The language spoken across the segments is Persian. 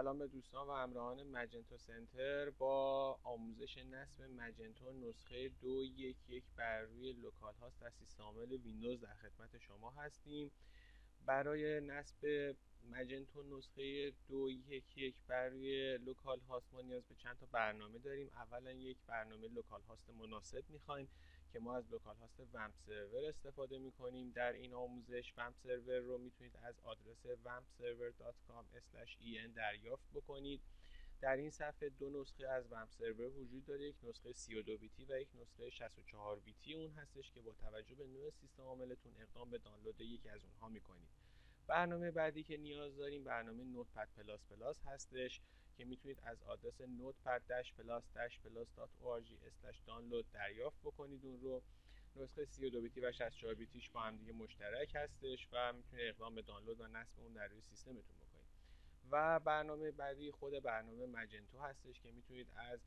سلام به دوستان و همراهان مجنتو سنتر. با آموزش نصب مجنتو نسخه 2.1.1 بر روی لوکال هاست در سیستم عامل ویندوز در خدمت شما هستیم. برای نصب مجنتو نسخه 2.1.1 بر روی لوکال هاست ما نیاز به چند تا برنامه داریم. اولا یک برنامه لوکال هاست مناسب میخوایم که ما از لوکال هاست ومپ سرور استفاده میکنیم. در این آموزش ومپ سرور رو میتونید از آدرس wampserver.com/en دریافت بکنید. در این صفحه دو نسخه از ومپ سرور وجود داره، یک نسخه 32 بیتی و یک نسخه 64 بیتی اون هستش که با توجه به نوع سیستم عاملتون اقدام به دانلود یکی از اونها میکنید. برنامه بعدی که نیاز داریم برنامه نوتپد پلاس پلاس هستش که میتونید از آدرس notepad-plus-plus.org/download دریافت بکنید. اون رو نسخه 32 بیتی و 64 بیتیش با هم دیگه مشترک هستش و میتونید اقدام به دانلود و نصب اون در روی سیستمتون بکنید. و برنامه بعدی خود برنامه مجنتو هستش که میتونید از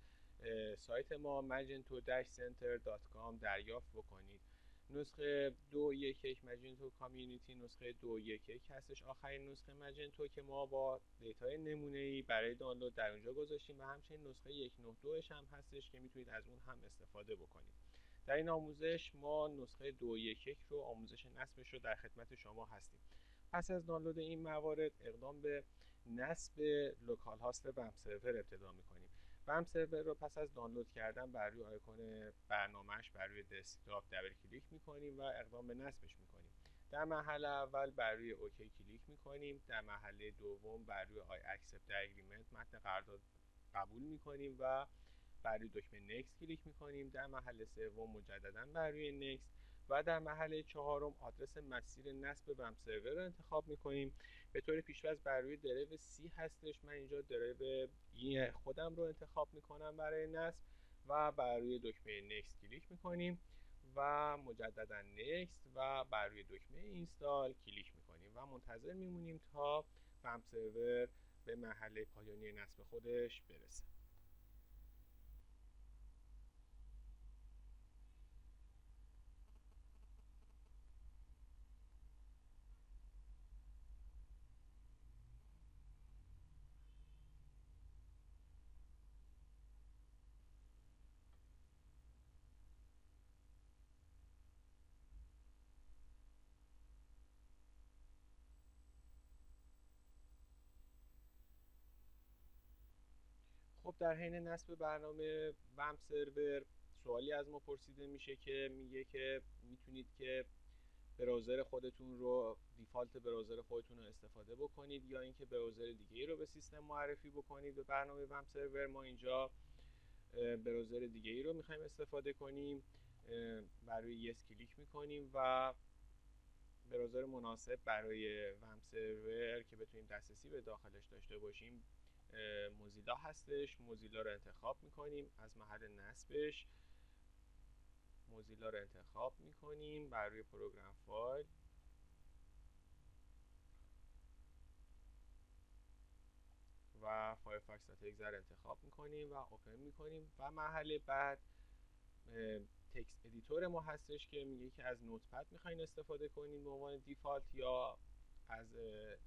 سایت ما magento-center.com دریافت بکنید. نسخه 2.1.1 مجنتو کامیونیتی نسخه 2.1.1 هستش، آخرین نسخه مجنتو که ما با دیتای نمونه‌ای برای دانلود در اونجا گذاشتیم و همچنین نسخه 1.9.2 هم هستش که میتونید از اون هم استفاده بکنید. در این آموزش ما نسخه 2.1.1 رو آموزش نصبش رو در خدمت شما هستیم. پس از دانلود این موارد اقدام به نصب لوکال هاست ومپ سرور ابتدا میکنیم. ومپ سرور رو پس از دانلود کردن بر روی آیکون برنامه‌اش بر روی دسکتاپ دبل کلیک میکنیم و اقدام به نصبش میکنیم. در مرحله اول بر روی اوکی کلیک میکنیم. در مرحله دوم بر روی آی اکسپت اگریمنت متن قرارداد قبول میکنیم و بر روی دکمه نکست کلیک میکنیم. در مرحله سوم مجددا بر روی نکست و در مرحله چهارم آدرس مسیر نصب ومپ سرور رو انتخاب میکنیم. به طور پیش‌فرض بر روی درایو C هستش. من اینجا درایو E خودم رو انتخاب میکنم برای نصب و بر روی دکمه نکست کلیک میکنیم و مجددا نکست و بر روی دکمه اینستال کلیک میکنیم و منتظر میمونیم تا ومپ سرور به مرحله پایانی نصب خودش برسه. خب در حین نصب برنامه ومپ سرور سوالی از ما پرسیده میشه که میگه که میتونید که براوزر خودتون رو دیفالت براوزر خودتون رو استفاده بکنید یا اینکه براوزر دیگه ای رو به سیستم معرفی بکنید. به برنامه ومپ سرور ما اینجا براوزر دیگه ای رو میخوایم استفاده کنیم. بر روی یس کلیک میکنیم و براوزر مناسب برای ومپ سرور که بتونیم دسترسی به داخلش داشته باشیم موزیلا هستش. موزیلا رو انتخاب میکنیم. از محل نصبش موزیلا رو انتخاب میکنیم. بر روی پروگرام فایل و firefox.exe رو انتخاب میکنیم و اوپن میکنیم و مرحله بعد تکست ادیتور ما هستش که میگه که از نوتپد میخواین استفاده کنیم به عنوان دیفالت یا از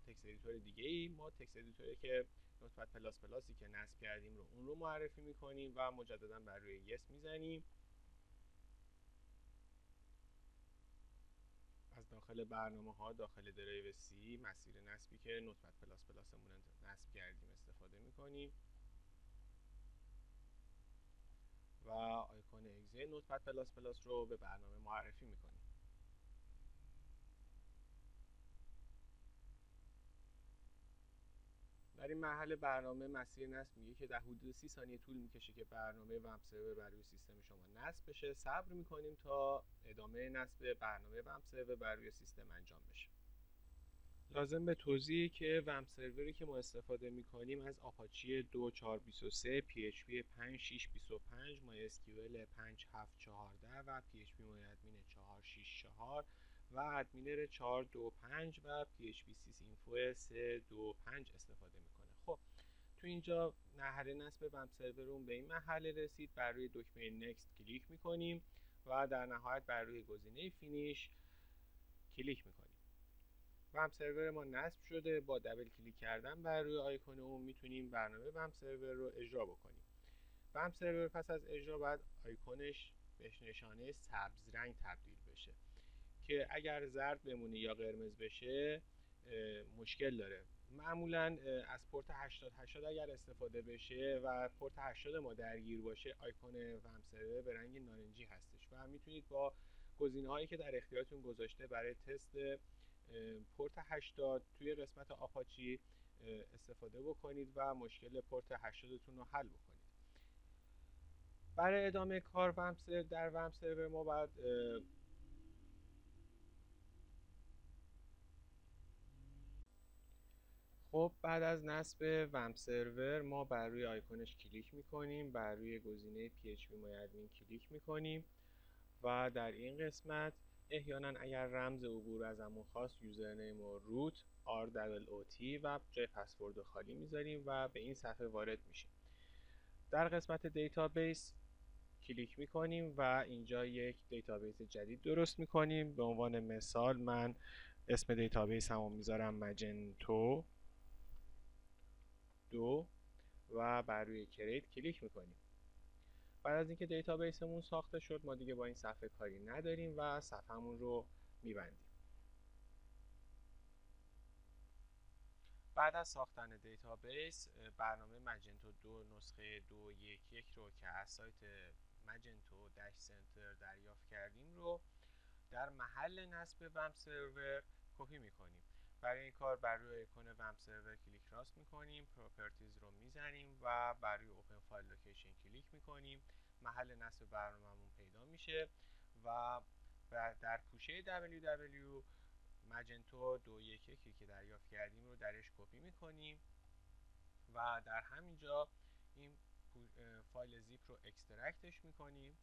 تکست ادیتور دیگه ای. ما تکست ادیتوری که نوتپد پلاس پلاسی که نصب کردیم رو اون رو معرفی میکنیم و مجددا بر روی یس میزنیم. از داخل برنامه ها داخل درایو C مسیر نصبی که نوتپد پلاس پلاسمون نصب کردیم استفاده میکنیم و آیکون اگزه نوتپد پلاس پلاس رو به برنامه معرفی میکنیم. در این مرحله برنامه مسیر نصب میگه که در حدود 30 ثانیه طول میکشه که برنامه ومپ سرور بر روی سیستم شما نصب بشه. صبر میکنیم تا ادامه نصب برنامه ومپ سرور بر روی سیستم انجام بشه. لازم به توضیحه که ومپ سروری که ما استفاده میکنیم از آپاچی 2423 PHP 5625 MySQL 5714 و PHP MyAdmin 464 و ادمینر 425 و PHP sysinfo 325 استفاده میکنه. خب تو اینجا مرحله نصب ومپ سرورمون به این مرحله رسید. بر روی دکمه نکست کلیک میکنیم و در نهایت بر روی گزینه فینیش کلیک میکنیم. وم سرور ما نصب شده. با دبل کلیک کردن بر روی آیکون اون میتونیم برنامه وم سرور رو اجرا بکنیم. وم سرور پس از اجرا باید آیکونش به نشانه سبز رنگ تبدیل بشه که اگر زرد بمونه یا قرمز بشه مشکل داره. معمولا از پورت 8080 اگر استفاده بشه و پورت 80 ما درگیر باشه آیکون وم سرور به رنگ نارنجی هستش و میتونید با گزینه‌هایی که در اختیارتون گذاشته برای تست پورت 80 توی قسمت آپاچی استفاده بکنید و مشکل پورت 80 تون رو حل بکنید. برای ادامه کار در وم سرور ما باید خب بعد از نصب وم سرور ما بر روی آیکونش کلیک میکنیم، بر روی گزینه PHP MyAdmin کلیک میکنیم و در این قسمت احیانا اگر رمز عبور ازمون خواست یوزرنیم و روت ROOT و جای پسورد خالی میذاریم و به این صفحه وارد میشیم. در قسمت دیتابیس کلیک میکنیم و اینجا یک دیتابیس جدید درست میکنیم. به عنوان مثال من اسم دیتابیس همون میذارم مجنتو 2 و بر روی کریت کلیک میکنیم. بعد از اینکه دیتابیسمون ساخته شد ما دیگه با این صفحه کاری نداریم و صفحمون رو میبندیم. بعد از ساختن دیتابیس برنامه مجنتو 2 نسخه 2.1.1 رو که از سایت مجنتو داش سنتر دریافت کردیم رو در محل نصب وم سرور کپی میکنیم. برای این کار بر روی آیکون وم سرور کلیک راست میکنیم، پراپرتیز رو میزنیم و بر روی اوپن فایل لوکیشن کلیک میکنیم. محل نصب برنامه‌مون پیدا میشه و در پوشه www مجنتو 2.1.1 که دریافت کردیم رو درش کپی میکنیم و در همینجا این فایل زیپ رو اکسترکتش میکنیم.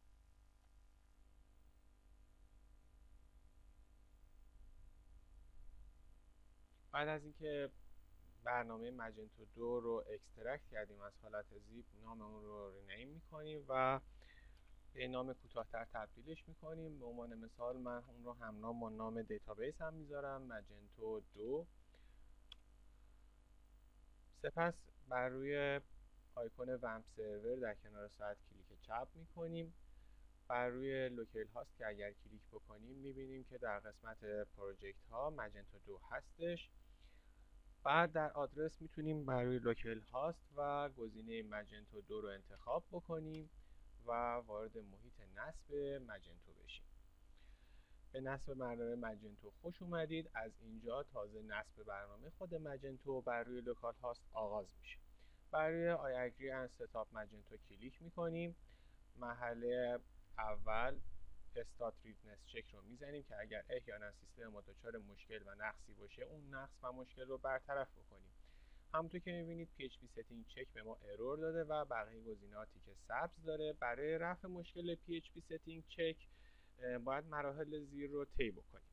بعد از اینکه برنامه مجنتو 2 رو اکسترکت کردیم از حالت زیپ، نام اون رو رینیم میکنیم و به نام کوتاه‌تر تبدیلش میکنیم. به عنوان مثال من اون رو همنام با نام دیتابیس هم میذارم مجنتو 2. سپس بر روی آیکون وم سرور در کنار ساعت کلیک چپ میکنیم. بر روی لوکیل هاست که اگر کلیک بکنیم میبینیم که در قسمت پروژکت ها مجنتو 2 هستش. بعد در آدرس میتونیم بر روی لوکیل هاست و گزینه مجنتو 2 رو انتخاب بکنیم و وارد محیط نصب مجنتو بشیم. به نصب برنامه مجنتو خوش اومدید. از اینجا تازه نصب برنامه خود مجنتو بر روی لوکال هاست آغاز میشه. بر روی آی اگری اند ستاپ مجنتو کلیک میکنیم. محل اول استارت ریدنس چک رو میزنیم که اگر احیانا سیستم ما دچار مشکل و نقصی باشه اون نقص و مشکل رو برطرف بکنیم. همونطور که میبینید PHP setting check به ما ارور داده و بقیه گزینه‌ها تیک سبز داره. برای رفع مشکل PHP setting check باید مراحل زیر رو طی بکنیم.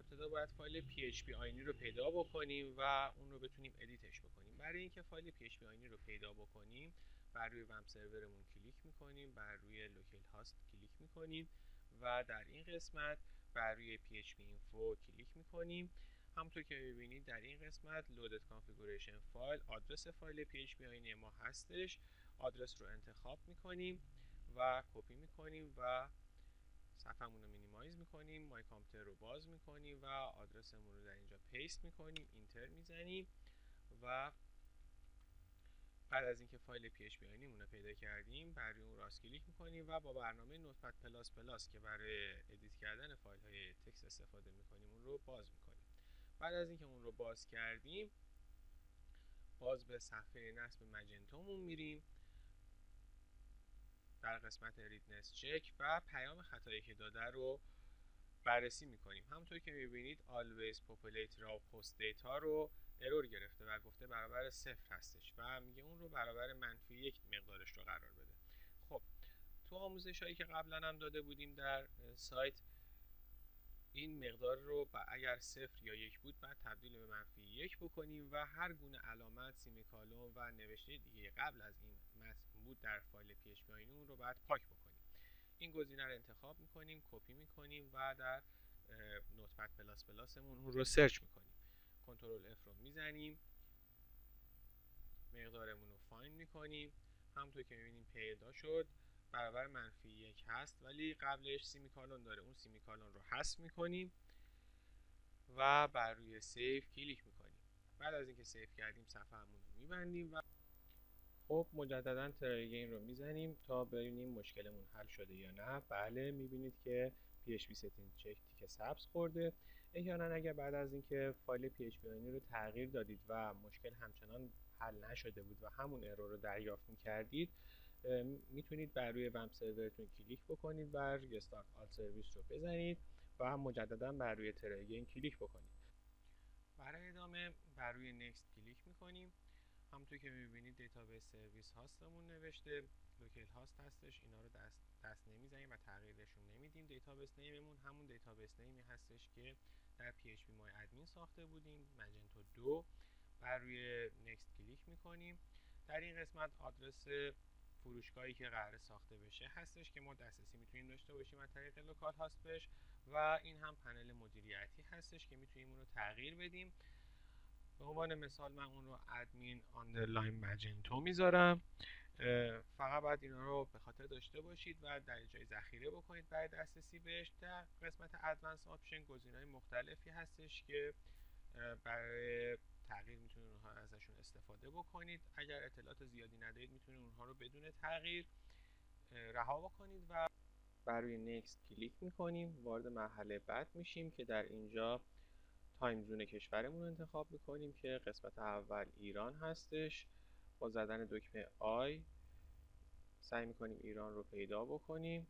ابتدا باید فایل PHP آینی رو پیدا بکنیم و اون رو بتونیم ادیتش بکنیم. برای اینکه فایل PHP آینی رو پیدا بکنیم بر روی وم سرورمون کلیک میکنیم، بر روی لوکیل هاست کلیک میکنیم و در این قسمت بر روی PHP info کلیک میکنیم. همونطور که میبینید در این قسمت loaded configuration فایل آدرس فایل PHP آینی ما هستش. آدرس رو انتخاب میکنیم و کپی میکنیم و صفحمون رو مینیمایز میکنیم، مای کامپیوتر رو باز میکنیم و آدرسمون رو در اینجا پیست میکنیم، اینتر میزنیم و بعد از اینکه فایل PHP آینیمون رو پیدا کردیم بر روی اون راست کلیک میکنیم و با برنامه نوتپد پلاس پلاس که برای ادیت کردن فایل های تکست استفاده میکنیم اون رو باز میکنیم. بعد از اینکه اون رو باز کردیم باز به صفحه نصب مجنتومون میریم. در قسمت ریدنس چک و پیام خطایی که داده رو بررسی میکنیم. همونطور که میبینید always populate raw post data رو ارور گرفته و گفته برابر 0 هستش و میگه اون رو برابر -1 مقدارش رو قرار بده. خب تو آموزش هایی که قبلا هم داده بودیم در سایت این مقدار رو اگر 0 یا 1 بود بعد تبدیل به -1 بکنیم و هر گونه علامت، سیمیکالون و نوشته دیگه قبل از این متن بود در فایل PHP آینی اون رو بعد پاک بکنیم. این گزینه رو انتخاب میکنیم، کپی میکنیم و در نوتپد پلاس پلاسمون اون رو سرچ میکنیم. کنترل F رو میزنیم، مقدارمون رو فایند میکنیم. همونطور که میبینیم پیدا شد، برابر -1 هست ولی قبلش سیمیکالون داره، اون سیمیکالون رو حذف میکنیم و بر روی سیو کلیک میکنیم. بعد از اینکه سیو کردیم صفحه‌مون رو میبندیم و خب مجددا ترایگین رو میزنیم تا ببینیم مشکلمون حل شده یا نه. بله، میبینید که PHP setting check تیک سبز خورده. احیانا اگر بعد از اینکه فایل PHP رو تغییر دادید و مشکل همچنان حل نشده بود و همون ارور رو دریافت میکردید، میتونید بر روی وب سرورتون کلیک بکنید و ریستارت آل سرویس رو بزنید و مجددا بر روی ترایگین کلیک بکنید. برای ادامه بر روی نکست کلیک میکنیم. همونطور که میبینید دیتابیس سرویس هاستمون نوشته، لوکل هاست هستش، اینا رو دست نمیزنیم و تغییرشون نمیدیم. دیتابیس نیممون همون دیتابیس نیمی هستش که در PHP my admin ساخته بودیم، ماجنتو 2. بر روی نکست کلیک میکنیم. در این قسمت آدرس فروشگاهی که قرار ساخته بشه هستش که ما دسترسی میتونیم داشته باشیم از طریق لوکال هاست بهش، و این هم پنل مدیریتی هستش که میتونیم اون رو تغییر بدیم. به عنوان مثال من اون رو ادمین آندرلاین ماجنتو میذارم. فقط باید اینا رو به خاطر داشته باشید و در جای ذخیره بکنید برای دسترسی بهش. در قسمت ادوانس آپشن گزینه‌های مختلفی هستش که برای تغییر میتونید اونها ازشون استفاده بکنید. اگر اطلاعات زیادی ندارید میتونید اونها رو بدون تغییر رها بکنید و بر روی نکست کلیک میکنیم. وارد مرحله بعد میشیم که در اینجا تایم زون کشورمون رو انتخاب میکنیم که قسمت اول ایران هستش. با زدن دکمه آی سعی میکنیم ایران رو پیدا بکنیم.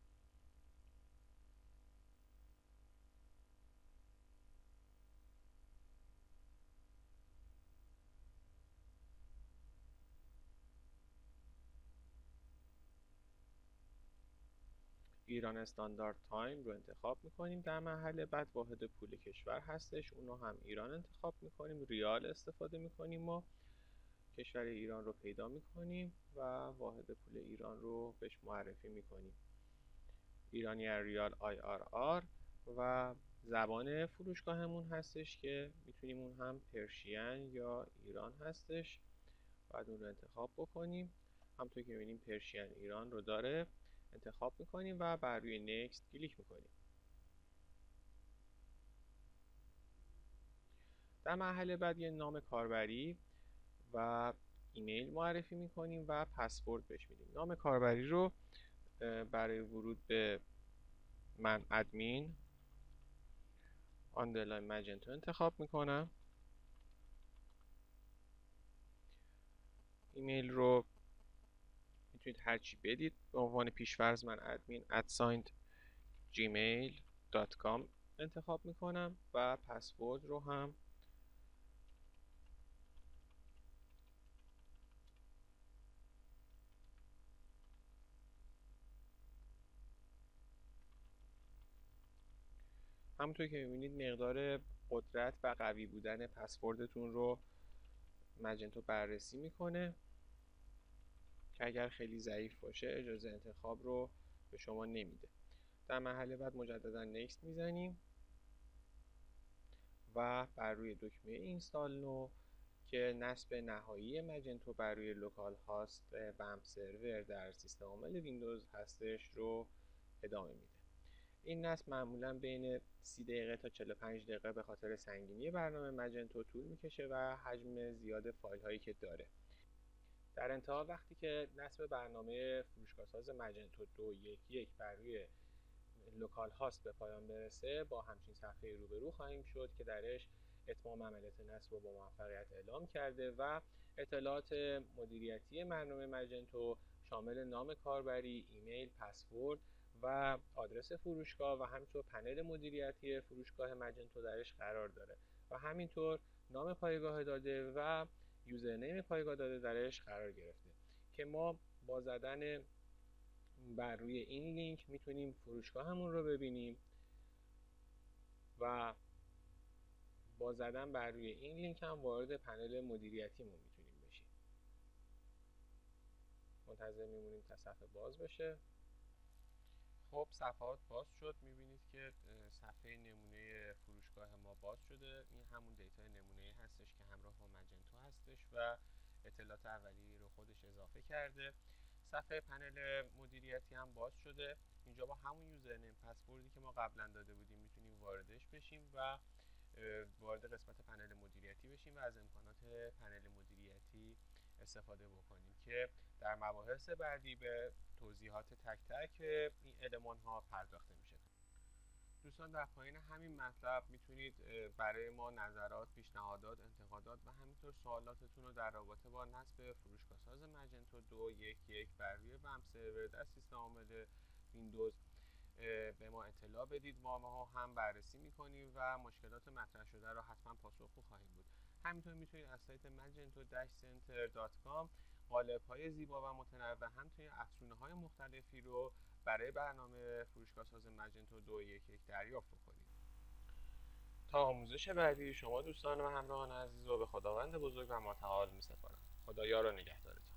ایران استاندارد تایم رو انتخاب میکنیم. در مرحله بعد واحد پول کشور هستش، اونو هم ایران انتخاب میکنیم. ریال استفاده میکنیم و کشور ایران رو پیدا میکنیم و واحد پول ایران رو بهش معرفی میکنیم، ایرانی ریال IRR. و زبان فروشگاهمون هستش که میتونیم اون هم پرشین یا ایران هستش، بعد اون رو انتخاب بکنیم. همونطور که میبینیم پرشین ایران رو داره، انتخاب میکنیم و بر روی نکست کلیک میکنیم. در مرحله بعد یه نام کاربری و ایمیل معرفی میکنیم و پسورد بهش میدیم. نام کاربری رو برای ورود به من ادمین آندرلاین ماجنتو انتخاب میکنم. ایمیل رو میتونید هرچی بدید. به عنوان پیش‌فرض من ادمین @gmail.com انتخاب میکنم و پسورد رو هم همونطور که میبینید مقدار قدرت و قوی بودن پسوردتون رو ماجنتو بررسی میکنه که اگر خیلی ضعیف باشه اجازه انتخاب رو به شما نمیده. در مرحله بعد مجددا نکست میزنیم و بر روی دکمه اینستال نو که نصب نهایی ماجنتو بر روی لوکال هاست وب سرور در سیستم عامل ویندوز هستش رو ادامه میده. این نصب معمولا بین 30 دقیقه تا 45 دقیقه به خاطر سنگینی برنامه ماجنتو طول میکشه و حجم زیاد فایل هایی که داره. در انتها وقتی که نصب برنامه فرودگاه‌ساز ماجنتو 2.1.1 بر روی لوکال هاست به پایان برسه، با همچین صفحه روبرو خواهیم شد که درش اتمام عملیات نصب رو با موفقیت اعلام کرده و اطلاعات مدیریتی برنامه ماجنتو شامل نام کاربری، ایمیل، پسورد و آدرس فروشگاه و همینطور پنل مدیریتی فروشگاه ماجنتو درش قرار داره و همینطور نام پایگاه داده و یوزرنیم پایگاه داده درش قرار گرفته که ما با زدن بر روی این لینک میتونیم فروشگاهمون رو ببینیم و با زدن بر روی این لینک هم وارد پنل مدیریتیمون میتونیم بشیم. منتظر میمونیم تا صفحه باز بشه. خب صفحات باز شد. میبینید که صفحه نمونه فروشگاه ما باز شده. این همون دیتای نمونه هستش همراه با مجنتو هستش و اطلاعات اولیه رو خودش اضافه کرده. صفحه پنل مدیریتی هم باز شده. اینجا با همون یوزرنیم پسوردی که ما قبلا داده بودیم میتونیم واردش بشیم و وارد قسمت پنل مدیریتی بشیم و از امکانات پنل مدیریتی استفاده بکنیم که در مباحث بعدی به توضیحات تک تک این المان ها پرداخته میشه. دوستان در پایین همین مطلب میتونید برای ما نظرات، پیشنهادات، انتقادات و همینطور سوالاتتون رو در رابطه با نصب فروشگاه‌ساز مجنتو 2.1.1 بر روی وم سرور در سیستم عامل ویندوز به ما اطلاع بدید. ما هم بررسی میکنیم و مشکلات مطرح شده رو حتما پاسخگو خواهیم بود. همینطور میتونید از سایت magento-center.com قالب‌های زیبا و متنوع همچنین افزونه‌های مختلفی رو برای برنامه فروشگاه‌ساز مجنتو 2.1.1 دریافت بکنید. تا آموزش بعدی شما دوستان و همراهان عزیز رو به خداوند بزرگ و متعال می‌سپارم. خدا یار و نگهدارتون.